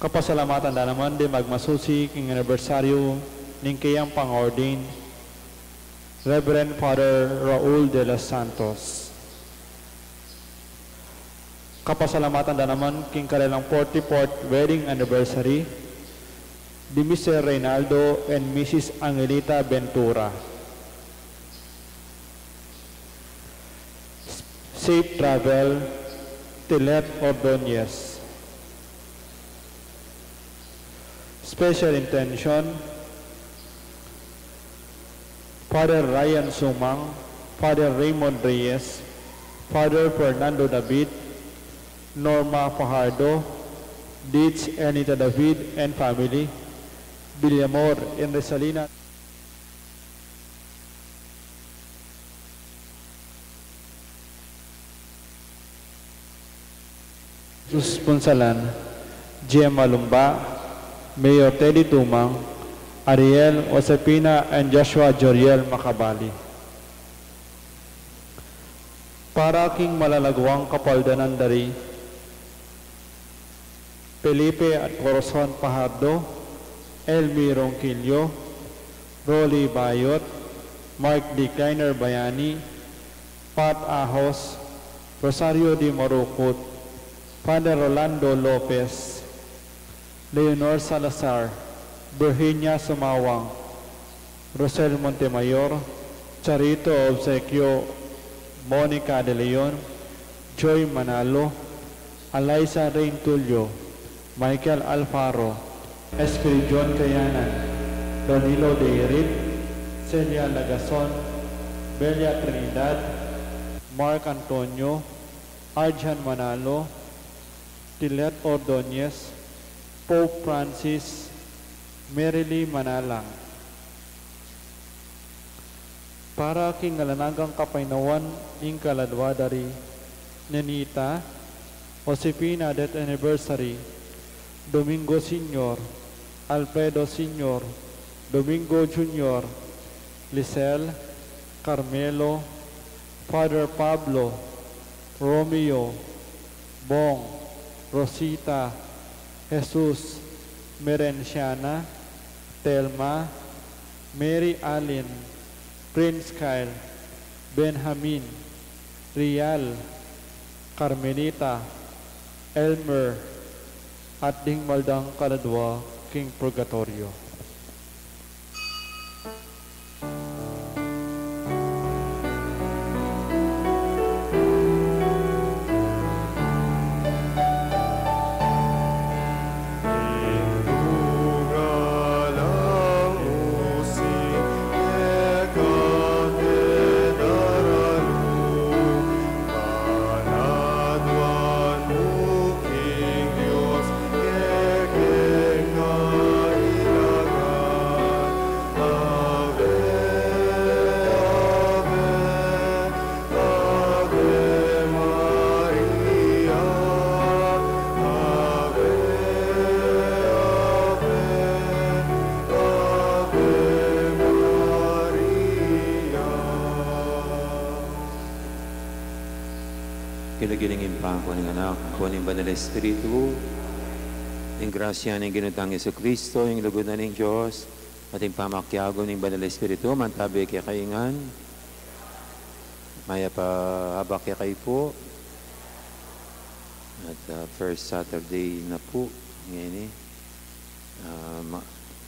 Kapasalamatan da naman di magmasusi king anibersaryo ning kayang pang-ordain Reverend Father Raul de los Santos. Kapasalamatan da naman king kanilang 44th wedding anniversary di Mr. Reynaldo and Mrs. Angelita Ventura. Safe travel, Tilet Ordonez. Special intention, Father Ryan Sumang, Father Raymond Reyes, Father Fernando David, Norma Fajardo, Ditch Anita David and family, Villamor and Resalina. Susponsalan, Gemma Lumba, Mayor Teddy Tumang, Ariel Osepina and Joshua Joriel Macabali. Para king malalagwang kapaldanan dari, Felipe at Corazon Pajardo, Elmi Ronquillo, Rolly Bayot, Mark D. Kleiner Bayani, Pat Ahos, Rosario Di Marukut, Father Rolando Lopez, Leonor Salazar, Virginia Sumawang, Rosel Montemayor, Charito Obsequio, Monica De Leon, Joy Manalo, Eliza Rain Tulio, Michael Alfaro, Esprit John Kayanan, Danilo De Irit, Celia Lagason, Belia Trinidad, Mark Antonio, Arjan Manalo, Tilet Ordonez, Pope Francis, Merily Manalang. Para king nalanagang kapainawan ing kaladwa dari Nenita, Josepina death anniversary, Domingo Senior, Alfredo Senior, Domingo Junior, Lisel, Carmelo, Father Pablo, Romeo, Bong, Rosita, Jesus, Merenciana, Telma, Mary Allen, Prince Kyle, Benjamin, Rial, Carmelita, Elmer, at ding maldang kaladwa king purgatorio. Kilagilingin pa ako ng anak, ako ng Banal na Espiritu, yung grasya ng ginutang Yesu Kristo, yung lugod na ng Diyos, at yung pamakyago ng Banal na Espiritu, mantabi kaya kaingan, maya pa habak kaya kayo po, at first Saturday na po, ngayon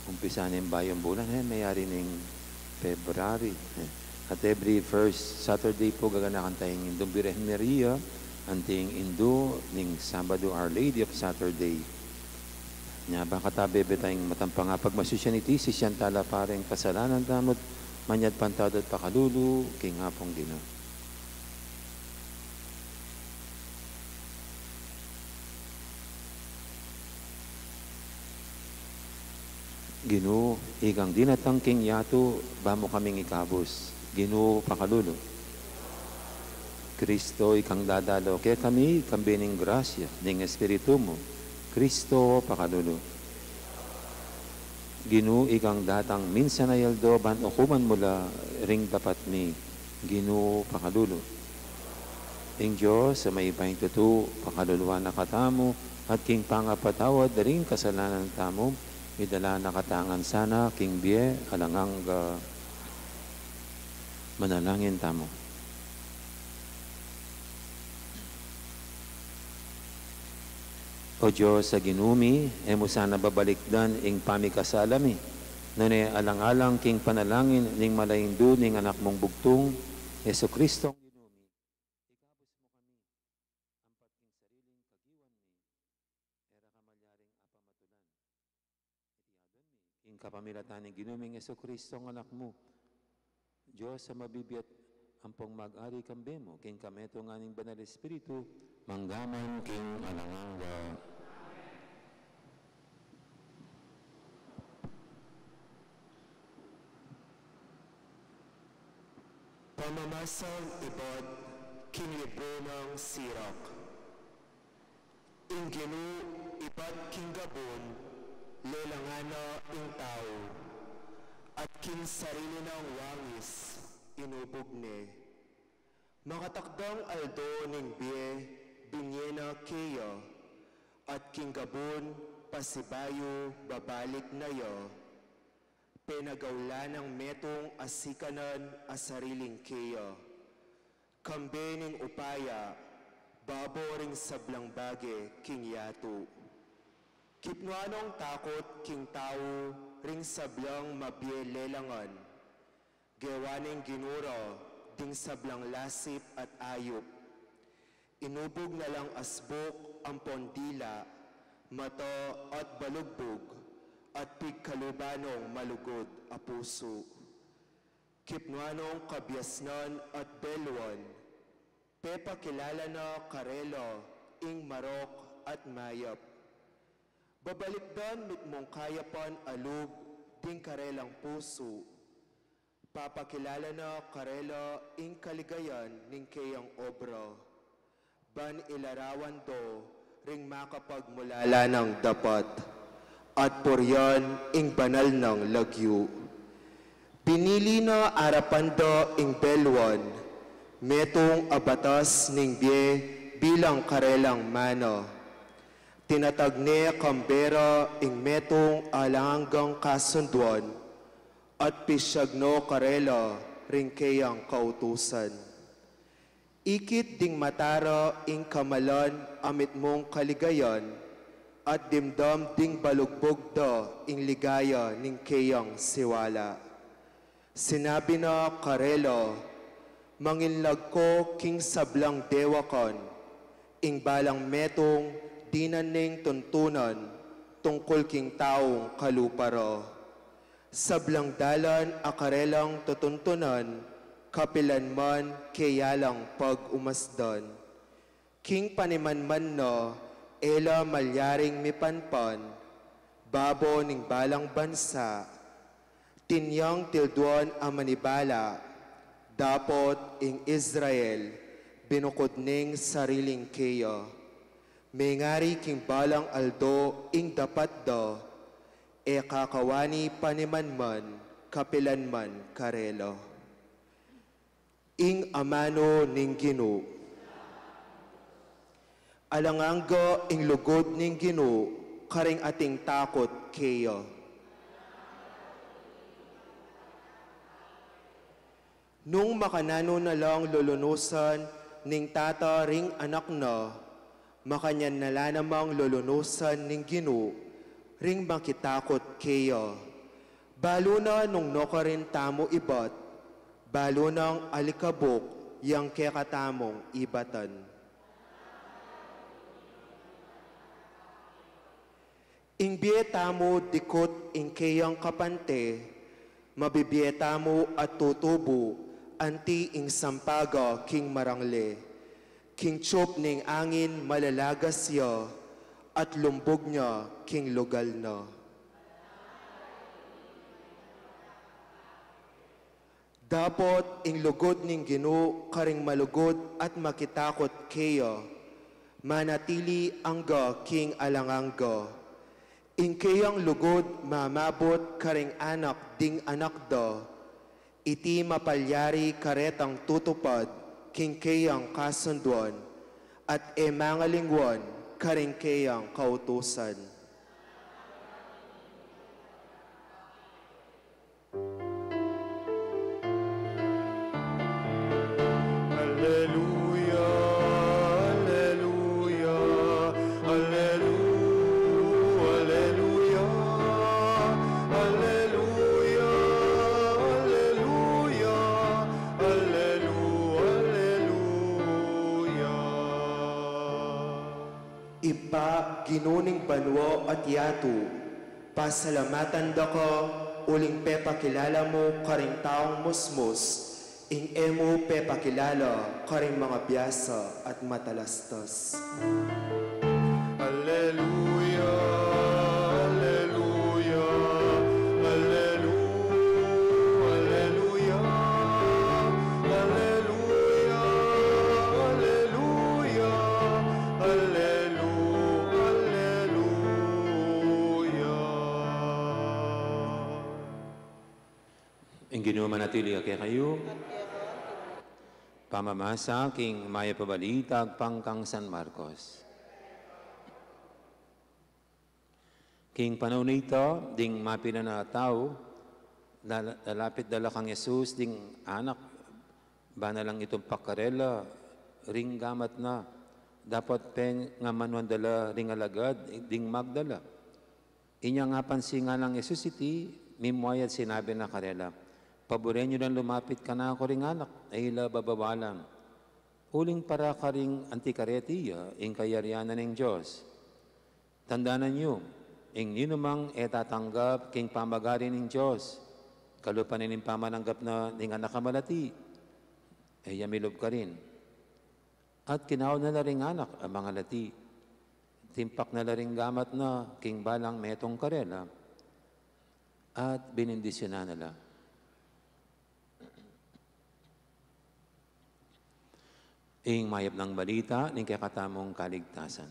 umpisa na yung bayong bulan, mayari ng February. At every first Saturday po gaganakan tayong Indong Birhen Maria, anting Indo ning Sabado Our Lady of Saturday. Nya baka tabi tayong matampang nga pagmasusyaniti, sisyan tala pareng kasalanan tamot, manyad pantadot pakalulu, king hapong Ginoo. Ginoo, igang dinatang king yato, bamo kaming ikabos. Ginoo pakalulu. Kristo ikang dadalo, kaya kami kambining grasya ning Espiritu mo. Kristo pakalulu. Ginoo ikang datang minsan na yaldo, ban ukuman mula ring dapat mi. Ginoo pakalulu. Ing Diyos sa may ipahing tutu, pakaluluan na katamo, at king pangapatawad na rin kasalanan tamo, idala na katangan sana, king biye, alangang manalangin tamo. O Diyos sa ginumi, emo sana babalikdan ing pamikasalami, nane alang-alang king panalangin ning malaindu ning anak mong bugtong, Yesu Kristong ginumi, ikabos mo kami, ampat king sariling kagiwan mi, era kamalyaring apamatulan. Itiyadon mi, king kapamilatan ning ginuming Yesu Kristong anak mo, Diyos sa mabibiyat ampong mag-ari kambemo, king kameto nga ning Banal Espiritu, manggaman king alanganga. Pamamasang ibad, king libro ng Sirach. Ing Ginoo, ibad king gabon, lelangana ing tao, at king sarili ng wangis, inubog ne. Makatakdang aldo ning biye, binyena keya, at king gabon, pasibayo, babalik na ya. Penagawla ng metong asikanan a sariling keya. Kambe ning upaya, babo ring sablang bage, king yato. Kipnuanong takot, king tao, ring sablang mabielelangan. Gewaning ginura, ding sablang lasip at ayop. Inubog na lang asbok ang pondila, mata at balugbog, at pigkalubanong malugod a puso. Kipnuanong kabyasnan at belwan, pepa kilala na karelo, ing marok at mayap. Babalikdan mitmong kayapan alub, ding karelang puso. Papakilala na karela, ing kaligayan, ning kayang obra. Ban ilarawan do, ring makapagmulala ng dapat. At poryan ing banal ng lagyo. Pinili na arapando ing belwan, metong abatas ning biye bilang karelang mana. Tinatagne kambera ing metong alanggang kasunduan, at pisyagno karela ring kayang kautusan. Ikit ding mataro ing kamalon amit mong kaligayon, at dimdom ding balugbog do ing ligaya ning kayang siwala. Sinabi na karelo, manginlag ko king sablang dewakon, ing balang metong dinaning tuntunan, tungkol king taong kaluparo. Sablang dalan akarelang tutuntunan, kapilan man kayalang pag-umasdan. King panimanman no, ela malyaring mipanpan, babo ning balang bansa, tinyang tilduan ang manibala, dapot ing Israel, binukod ning sariling keyo. May ngari king balang aldo ing dapat do, e kakawani panimanman, kapilanman karelo. Ing amano ning Ginoo. Alanganggo ing lugod ning Ginoo, karing ating takot keyo. Nung makanano na lang lulunusan ning tata ring anak na, makanyan nala namang lulunusan ning Ginoo, ring makitakot keyo. Balo na nung noka rin tamo ibat, balo ng alikabok yang kekatamong ibatan. Ing biyeta mo dikot ing kayang kapante, mabibiyeta mo at tutubo, anti ing sampaga king marangle. King chop ning angin malalagas ya, at lumbog niya king lugal na. Dapot ing lugod ning Ginoo karing malugod at makitakot keyo, manatili angga king alangangga. Ing kayang lugod mamabot karing anak ding anak do, iti mapalyari karetang tutupad king kayang kasunduan, at emangalingwan karing kayang kautusan. Alleluia, alleluia, alleluia, alleluia, alleluia, alleluia, alleluia. Ipa ginuning banwo at yatu, pasalamatan da ko, uling pepakilala mo karing taong musmus, ing emo pepakilala karing mga biyasa at matalastas. Alleluia, alleluia, alleluia, alleluia, alleluia, alleluia, alleluia. Ang Ginoo manatili kay kayo. Pamamasa king maya pabalitag pangkang San Marcos. King panahon ito, ding mapila na tao, lalapit dala kang Jesus, ding anak, ba na lang itong pakarela, ring gamat na, dapat peng nga manuan dala ring alagad, ding magdala. Inya nga pansin nga lang Jesus iti, mimwayat sinabi na karela, paboren nyo lang lumapit ka na ako ring anak, ay ila babawalan. Huling para ka ring antikaretiya, ing kayarianan ng Diyos. Tandaanan nyo, ing ninumang etatanggap king pamagari ng Diyos. Kalupan ning pamananggap na ning anak kamalati, ay yamilob ka rin. At kinaw na ring anak ang mga lati. Timpak na ring gamat na king balang metong karela. At binindisyon na nila. Ing mayap ng balita ning kakatamong kaligtasan.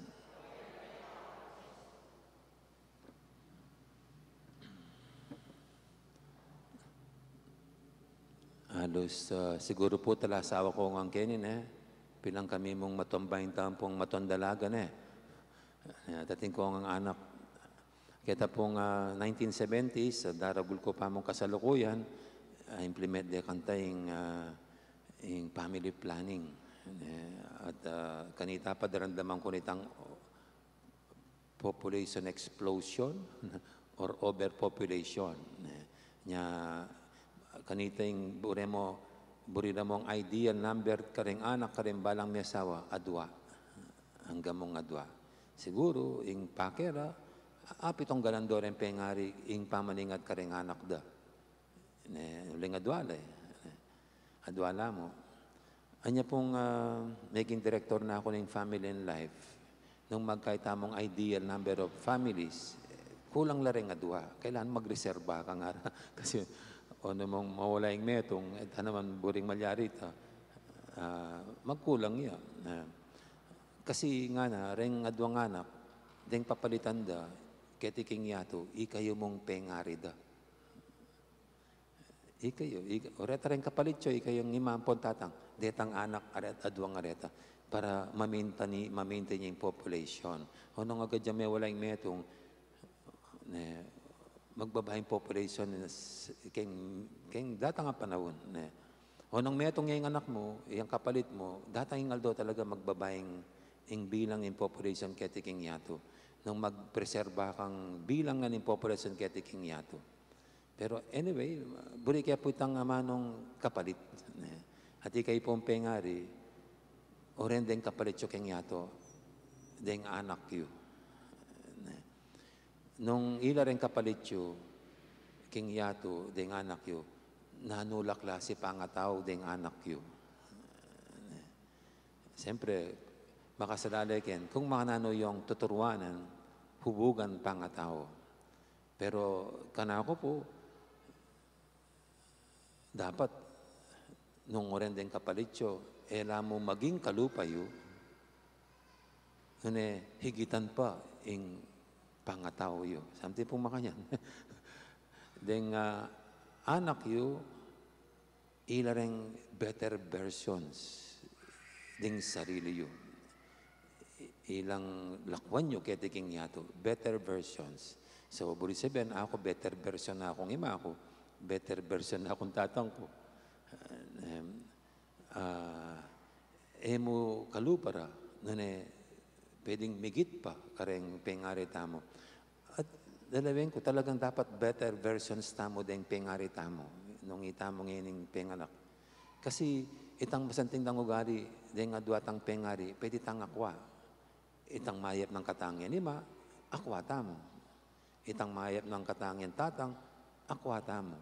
Halos siguro po tala asawa ko ang kenin pilang kami mong matombayin tampong matondalagan Dating ko ang anak. Kita pong 1970s, daragul ko pa mong kasalukuyan, implement de kanta yung family planning. At kanita pa daramdaman ko nitang population explosion or overpopulation. Nya kanita yung burira mo ang ideal number karing anak karing balang may asawa, adwa. Hanggang mong adwa. Siguro, yung pakera, apitong galandor yung pengari, yung pamaningat karing anak da. Uling adwala adwala mo. Anya pong making director na ako ng Family and Life. Nung magkaita mong ideal number of families, kulang la rin adwa. Kailangan magreserba ka nga. Kasi o namang mawala yung metong, naman buring malyarita, magkulang yan. Kasi nga na, ring adwang anak, ding papalitan da, ketiking yato, ikayo mong pengari da. Ikayo, oreta rin kapalit siya, ikayong imampon tatang, detang anak, adwang areta, para ma-maintain niya yung population. O nung agad dyan may walang metong, magbabahay population, keng datang nga panahon. O nung metong niya yung anak mo, yung kapalit mo, datang yung aldo talaga magbabaying yung bilang yung population ketiking yato. Nung magpreserba kang bilang nga yung population ketiking yato. Pero anyway, buri kaya po itang manong kapalit. At ikay pong pengari, o rin din kapalit yung keng yato, ding anak yu. Nung ila rin kapalit yung keng yato, ding anak yu, nanulak la si pangataw ding anak yu. Siyempre, makasalalay ken, kung manano yung tuturuanan, hubugan pangataw. Pero kanako po, dapat nung oren din kapalityo, mo maging kalupayo, higitan pa yung pangataw yo. Samti pong makanyan. Then, anak yo, ila rin better versions ding sarili yo. Ilang lakwan nyo ketiking yato, better versions. So, buri sabihin, ako better version na akong ima ko, better version na akong tatang ko. Emo kalupara, pwedeng migit pa kareng pengari tamo. At dalawin ko talagang dapat better versions tamo deng pengari tamo, nung itamo ngayon penganak. Kasi itang masanting tang ugali, deng adwatang pengari, pwede tang akwa. Itang mayap ng katangyan ima, akwa tamo. Itang mayap ng katangyan tatang, akwa tamo.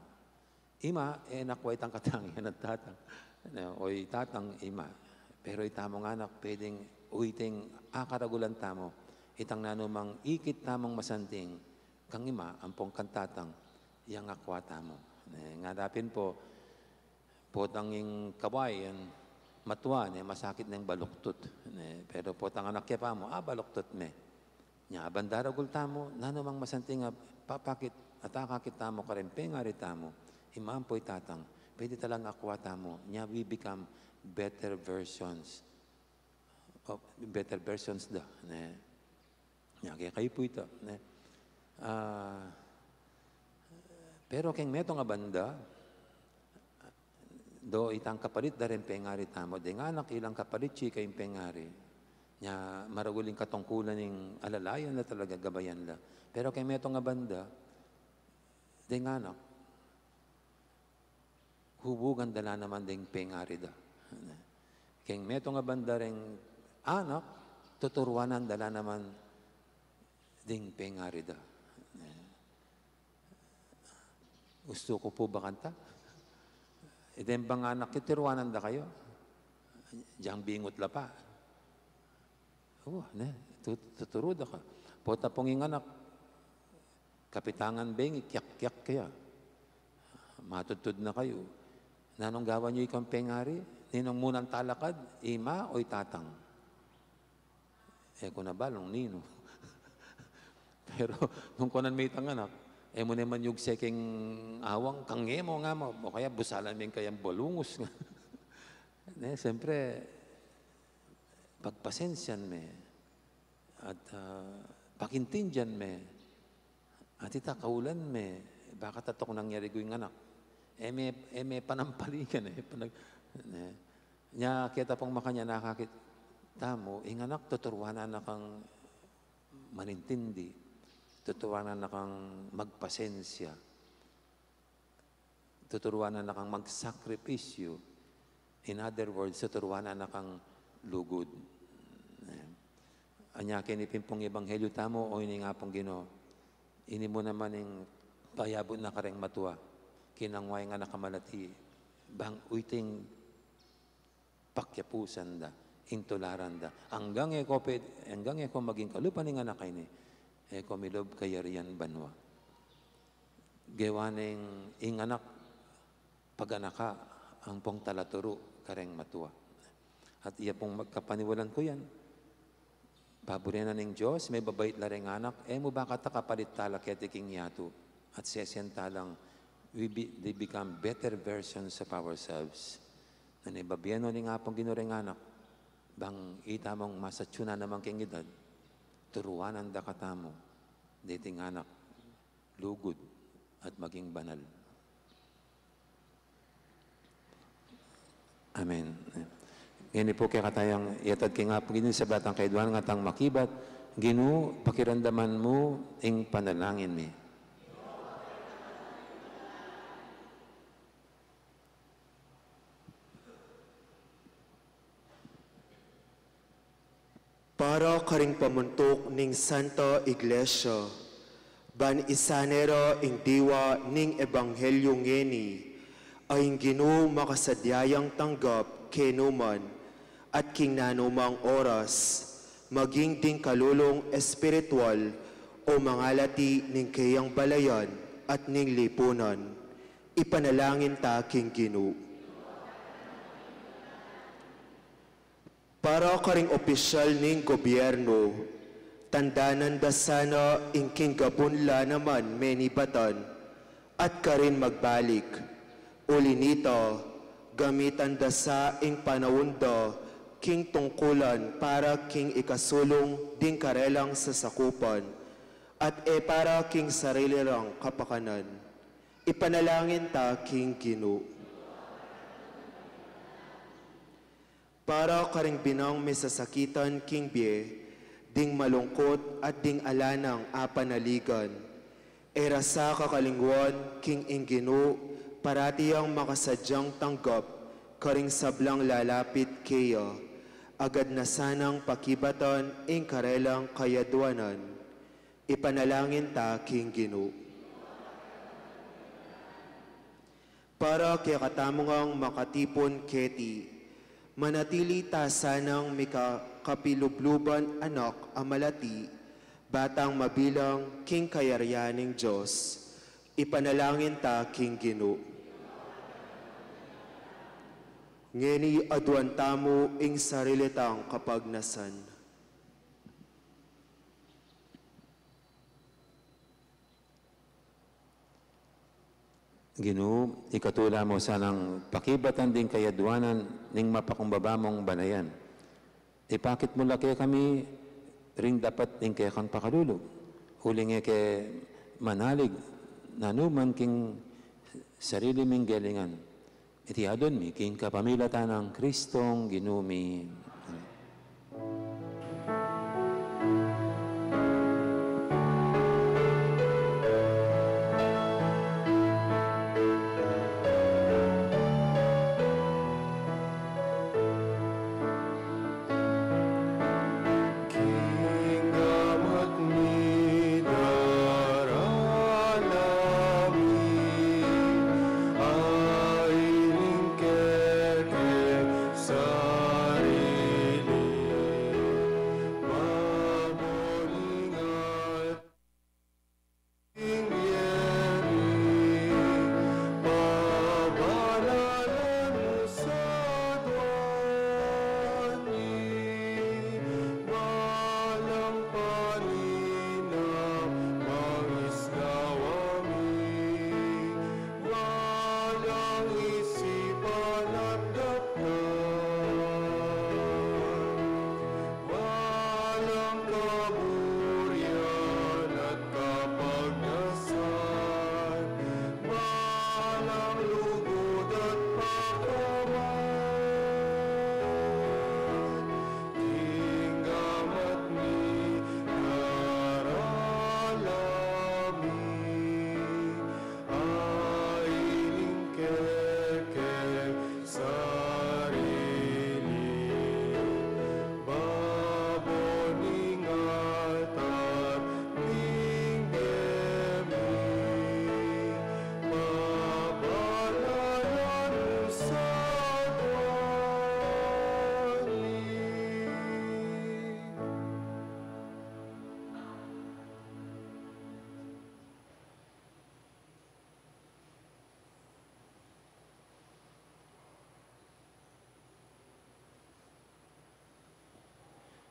Ima, nakwa itang katangyan at tatang. O tatang ima. Pero itamong anak, pwedeng uiting akaragulan tamo. Itang nanumang ikit tamong masanting, kang ima, ampong kantatang, yang akwa tamo. Ngadapin po, potang yung kaway, matuwa, masakit ng baluktot. Pero potang anak kaya pa mo, baluktot me. Nya, bandaragul tamo, nanumang masanting, papakit, at akakit tamo ka rin, pengari tamo, imampoy tatang, pwede talang akwa tamo, nya we become better versions. Better versions da. Nya, kaya kayo po ito. Pero keng meto nga banda, do itang kapalit da rin pengari tamo, de nga anak ilang kapalit chika yung pengari, nya maraguling katungkulan ng alalayan na talaga gabayan la. Pero keng meto nga banda, de nga anak, hubugan dala naman ding pengari da. Keng meto nga banda rin anak, tuturuanan dala naman ding pengari da. Gusto ko po ba kanta? Iten bang anak, kitiruanan da kayo? Diyang bingot la pa. Tuturo da ka. Pota pong yung anak, kapitangan bengi, kyak-kyak kaya. Matutod na kayo. Nanong gawa nyo ikang pengari? Ninong munang talakad, ima o itatang? Kung nabalong, nino. Pero nung kunan may itang anak, mo naman yung seking awang, kangemo nga mo, o kaya busalan mo yung kayang balungos nga. Siyempre, pagpasensyan me, at pakintindihan me, at itakaulan me, baka tatok nangyari ko yung anak. May panampalikan Nya kita pong makanya nakakita mo, inganak tuturuanan na kang manintindi, tuturuanan na kang magpasensya, tuturuanan na kang magsakripisyo. In other words, tuturuanan na kang lugod. Anya kinipimpong ebanghelyo tamo o ini nga pong Ginoo. Ini mo naman yung payabon na kareng matua. Kinangway nga nakamalati. Bang uiting pakyapusan da, intularan da. Hanggang eko maging kalupan ng anak ni eko milob kayarian banwa. Gewaning inganak paganaka ang pong talaturo kareng matua. At iya pong magkapaniwalan ko yan. Paborena ng Diyos, may babait la ring anak, mo baka takapalit tala kaya tiking yato. At sesenta lang, they become better versions of ourselves. Na nibabiyano ni nga pong ginuring anak, bang itamong masatsuna naman king edad, turuanan da katamo, dating anak, lugod at maging banal. Amen. Ngayon po kaya katayang iatad kay nga po gini sa batang kaiduan nga tang makibat, Ginoo, pakiramdaman mo ing panalangin mi. Para karing pamuntok ning Santa Iglesia, ban isanero ing diwa ning ebanghelyo ngeni, ay Ginoo makasadyayang tanggap kenuman at king nanumang oras, maging ding kalulong espiritual o mangalati ning kayang balayan at ning lipunan. Ipanalangin ta king Ginoo. Para karing opisyal ning gobyerno, tandanan da sana ing king gabunla naman menibatan at karin magbalik. Uli nito, gamitan da sa ing panawunda king tungkulan para king ikasulong ding karelang sa sakupan at para king sarili rang kapakanan. Ipanalangin ta king Ginoo. Para karing binang misasakitan king Bie, ding malungkot at ding alanang apanaligan. Rasa kakalingwan king Ginoo, parati ang makasadyang tanggap, karing sablang lalapit kaya, agad na sanang pakibatan ing karelang kayadwanan. Ipanalangin ta king Ginoo. Para kaya katamungang makatipon keti, manatili ta sanang mikakapilubluban anak amalati, batang mabilang king kayaryaning Diyos. Ipanalangin ta king Ginoo. Ngeni aduan tamo ing sarilitang kapagnasan. Ginoo, ikatula mo sanang pakibatan din kayadwanan ning mapakumbaba mong banayan. Ipakit mo laki kami ring dapat ning kaya kang pakalulog. Huling ke manalig nanuman king sarili ming galingan. Iti adon mi king kapamilatan ng Kristong Ginumi.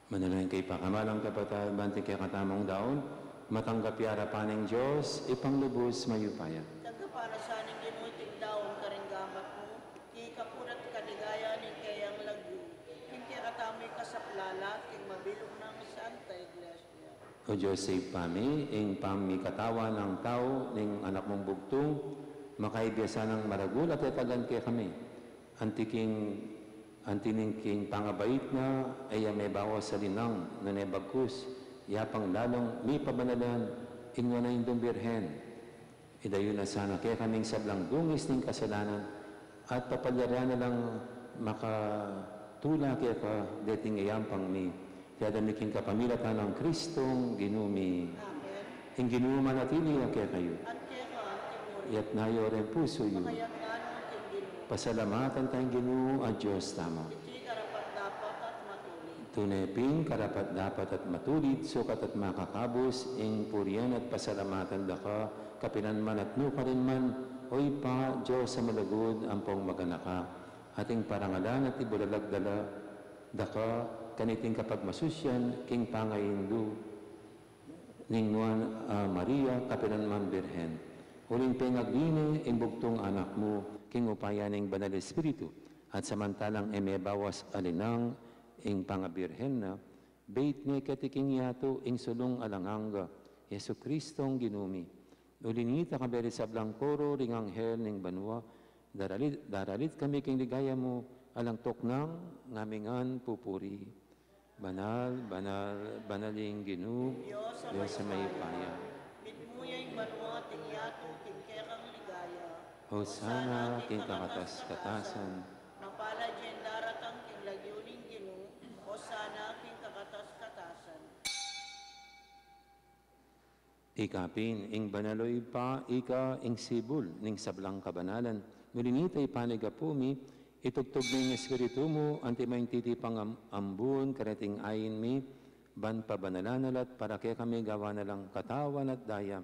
Manalangin kay pakamalang kapatid, banting kay katamong daon, matanggap yara paning Diyos, ipanglubos mayupaya. Para sa aning ginuting daon karinggamat mo, kay kapurat kaligaya ning kayang lagyo, hindi katamoy kasaplala, king mabilog ng Santa Iglesia. O Diyos, save pami, ing pamikatawa ng tao, ning anak mong bugtong, makaibiyasa ng maragul at etagan kay kami. Antining king pangabait na, ay may bawas sa linang, nunay bagkus, yapang lalong may pabanalan, inwa na indong birhen. Idayo na sana kaya kaming sablang dungis ng kasalanan at papalyaryan na lang makatula kaya ka dating iyampang mi. Kaya damiking kapamilatan ng Kristong ginumi. Amen. Ing ginuma natili kaya kayo. At kaya ka, Timur, Yat nayo rin puso yun. kayang nanong king ginu, Pasalamatan tayong ginoo at Diyos tama. iti karapat dapat at matuloy. Tuneping karapat dapat at matulit, sukat at makakabos, ing purian at pasalamatan da ka, kapinan man at nuka rin man, oy pa, Diyos sa malagod, ampong maganaka, ating parangalan at ibulalagdala, da ka, kaniting kapag masusyan, king pangayindu, ningnuan Maria, kapinan man birhen. Huling pengaglini, imbugtong anak mo, king upayaning banal espiritu, at samantalang bawas alinang, ing pangabirhen na, bait ni katiking yato, ing sulong alanganga, Yesu Kristong ginumi. Ulinita kaberi sa blangkoro, ring anghel ning banwa, daralit kami king ligaya mo, alang toknang, ngamingan pupuri. Banal, banal, banaling ginu, Diyos sa may paya. Mitmuyay banwa, tingyato, tingkekang ligaya. Hosana, king kakatas-katasan, Mapala dyan daratang king lagyuning ginu, Hosana, king kakatas-katasan. Ikapin, ing banaloy pa, ika, ing sibul, ning sablang kabanalan, nulinitay panigapumi, itugtog ning espiritu mo, antimaing titipang ambun, karating ayin mi, ban pabanalanalat, para kaya kami gawa na lang katawan at daya,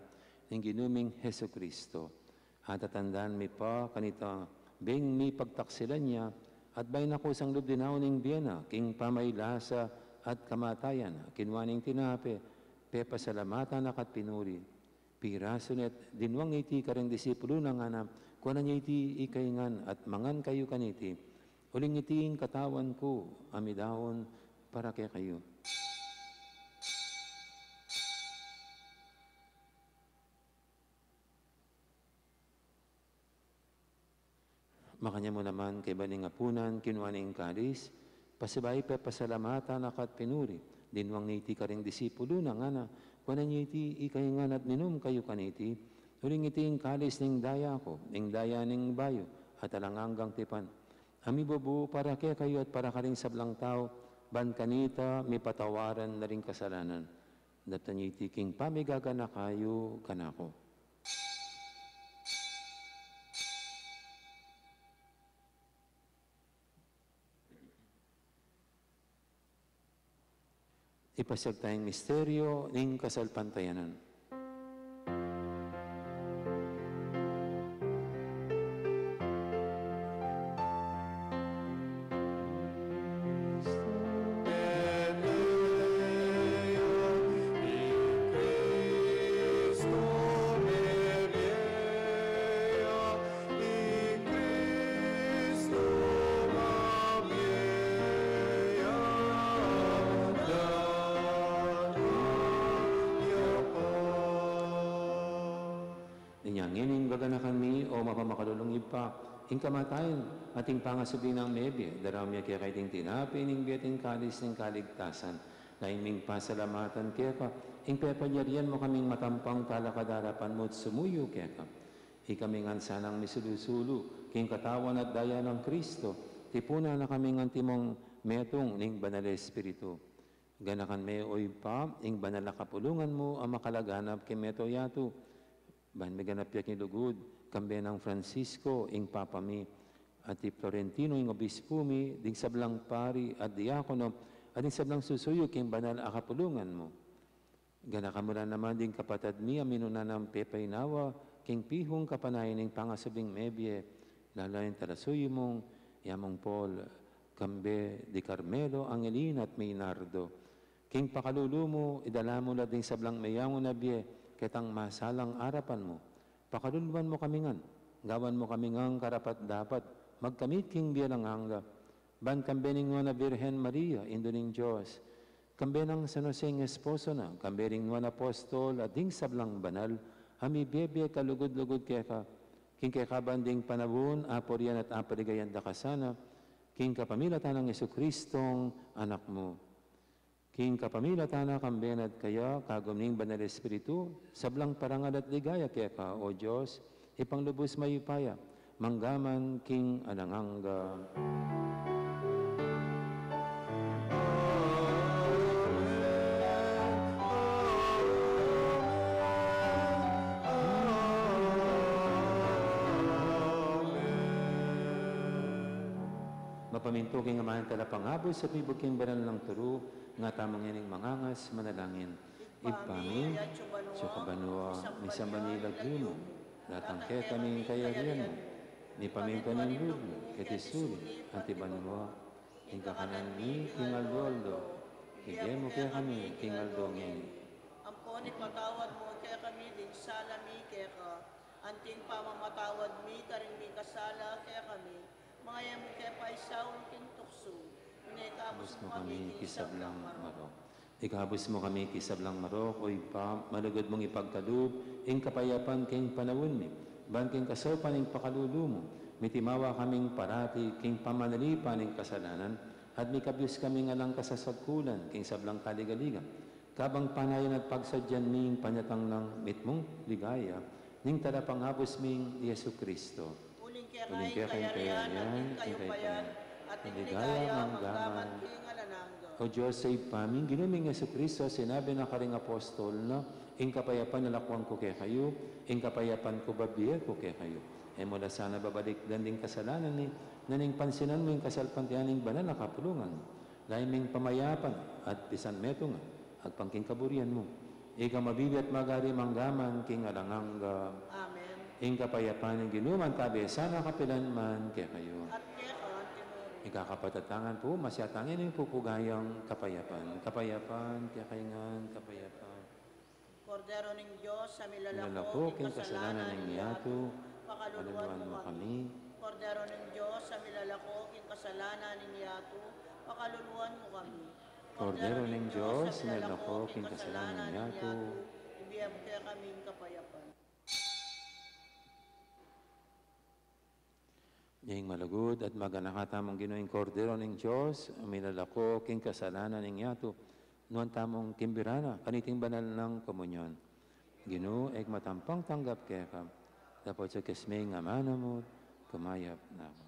ning ginuming Heso Kristo. At tatandaan mi pa, kanita, bing mi pagtaksilan niya, at bay na kusang lubdinaw ning biyana, king pamaylasa at kamatayan, kinwaning tinape, pasalamatan akat pinuri. Piraso net, dinwang iti kareng disipulo ng anam, kuha niya iti ikaingan at mangan kayo kaniti. Uling iting katawan ko, amidawon, para kay kayo. Makanya mo naman kay baning apunan, kinuaning kalis, pasibay pasalamatan akat pinuri. Dinwang niti ka rin disipulo na nga na, kuha niya iti ikaingan at minum kayo kaniti, huling iti ang kalis ning daya ko, ning daya ning bayo, at alanganggang tipan. Ami bubu para kaya kayo at para ka rin sablang tao, ban kanita, may patawaran na rin kasalanan. Data niya iti king pamigagana kayo kanako. Ipasag tayong misteryo ng kasalpantayanan. Ing kamatayan, ating pangasubin ng mebye, daramya kaya kaiting tinapi, ning biyating kalis ng kaligtasan, naiming pasalamatan kaya ka, ing pepanyarian mo kaming matampang talakadarapan mo't sumuyo kaya ka. Ikaming ansanang misulusulu, king katawan at daya ng Kristo, tipuna na kaming antimong metong ning banal espiritu. Ganakan me oy pa, ing banal na kapulungan mo ang makalaganap kay meto yato. Ban may ganap yak ni lugod, kambe ng Francisco, ing Papa mi, at ti Florentino, ing Obispo mi, ding sablang pari at diakono, at ding sablang susuyo, king banal akapulungan mo. Ganakamula naman ding kapatad mi, aminuna ng Pepay Nawa, king pihong kapanayan ng pangasabing mebye, lalayan talasuyo mong, yamong Paul, kambe di Carmelo, Angelina at Maynardo, king pakalulumo, idala mo na ding sablang mayango na biye, ketang masalang arapan mo. Pakaluluan mo kami ngan, gawan mo kami ngang karapat dapat, magkamit king biya ng hangga. Ban kambening nga na Birhen Maria, Indoning Diyos, kambenang San Jose ng esposo na, kambening nga na apostol at ding sablang banal, hami bebe kalugod-lugod kaya ka, king kaya kabanding panabun, aporian at aparigayan da kasana, king kapamilatan ng Yesu-Kristong anak mo. King kapamilatan na kambenad kaya, kagumning banal espiritu, sablang parangal at ligaya kaya ka, O Diyos, ipanglubos mayupaya, manggaman king ananganga. Mapamintuking amahan talapangabos sa pibuking banal ng turo, nga tamang yaning mangangas, manalangin. Ipami, Sukabanua, Misa Manila Gumo, Natangke kaming kayarian mo, ni pamintanin lulo, ketisuli, Antibanua, Ingkakanan ni Kingalboldo, Higay mo kaya kami, Kingaldongin. Ampon ipatawad mo kaya kami din salami kaya ka. Anting pamamatawad mi karing mi kasala kaya kami. Mga yami kaya paisaw king tukso. Minekabos mo kami kisablang marok. Ikabos mo kami kisablang marok, o ipa, malugod mong ipagkalub, ing kapayapan king panawon mi. Ban king kasopan ing pakalulu mo. Mitimawa kaming parati, king pamanalipan ing kasalanan, at mikabyos kaming alang kasasagkulan, king sablang kaligaligan. Kabang panayan at pagsadyan ming panyatang ng mitmong ligaya, ning talapanghabos ming Yesu Kristo. Uling kaya kayarian, at kayo payan, at ligaya manggaman king alanangga. O Diyos sa ipaming, ginuming Yesu Kristo, sinabi na karing apostol na, ing kapayapan nalakwang ko kaya kayo, ing kapayapan ko babiya ko kaya kayo. E mula sana babalik danding kasalanan ni, naning pansinan mo yung kasalpantianing banal na kapulungan, laiming pamayapan at pisan meto nga, at pangking kaburian mo. Ika mabibi at magari manggaman king alanganga. Amen. Ing kapayapan ng ginuman tabi, sana kapilan man kaya kayo. At kaya ka, Timori. Ikakapatatangan po, masyatangin yung pupugayang kapayapan. Kapayapan, kaya kayangan, kapayapan. Kordero ng Diyos, sa milalako, Lalako, king kasalanan ng yato, pakaluluan mo kami. Kordero ng Diyos, sa milalako, king kasalanan ng yato, pakaluluan mo kami. Kordero ng Diyos, sa milalako, king kasalanan ng yato, ibiyam kaya kaming kapayapan. Yung malagod at maganakatamang ginoing kordero ng Diyos, milalako, king kasalanan ng yato, nuan tamong kimbirana, kaniting banal ng komunyon. Gino, ek matampang tanggap kaya ka, dapat sa kasmay nga manamot, kumayap na ako.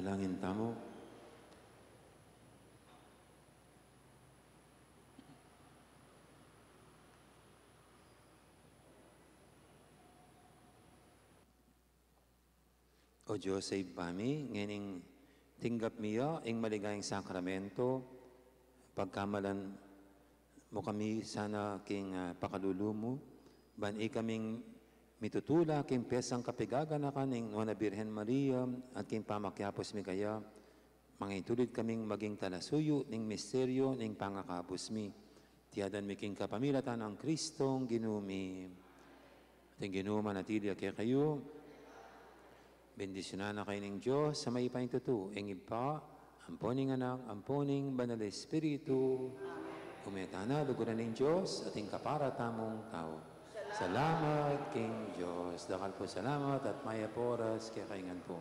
Manalangin tamo. O Diyos ay bami, nganing tinggap miya ang maligayang sakramento, pagkamalan mo kami sana king pakalulumo, bani kaming mitutula king pesang kapigaganakan ng Nuana Birhen Maria at king pamakyapos mi kaya, mangitulid kaming maging talasuyo ng misteryo ng pangakapos mi. Tiyadan mi king kapamilatan ang Kristong ginumi. At ang ginuma natilya kaya kayo, bendisyonan na kayo ng Diyos sa may paintuto, ang ipa, amponing anak, amponing banal Espiritu, umetana, luguran ng Diyos, ating kaparatamong tao. Salamat, King Diyos. Dakal po salamat at maya poras, kaya kaingan po.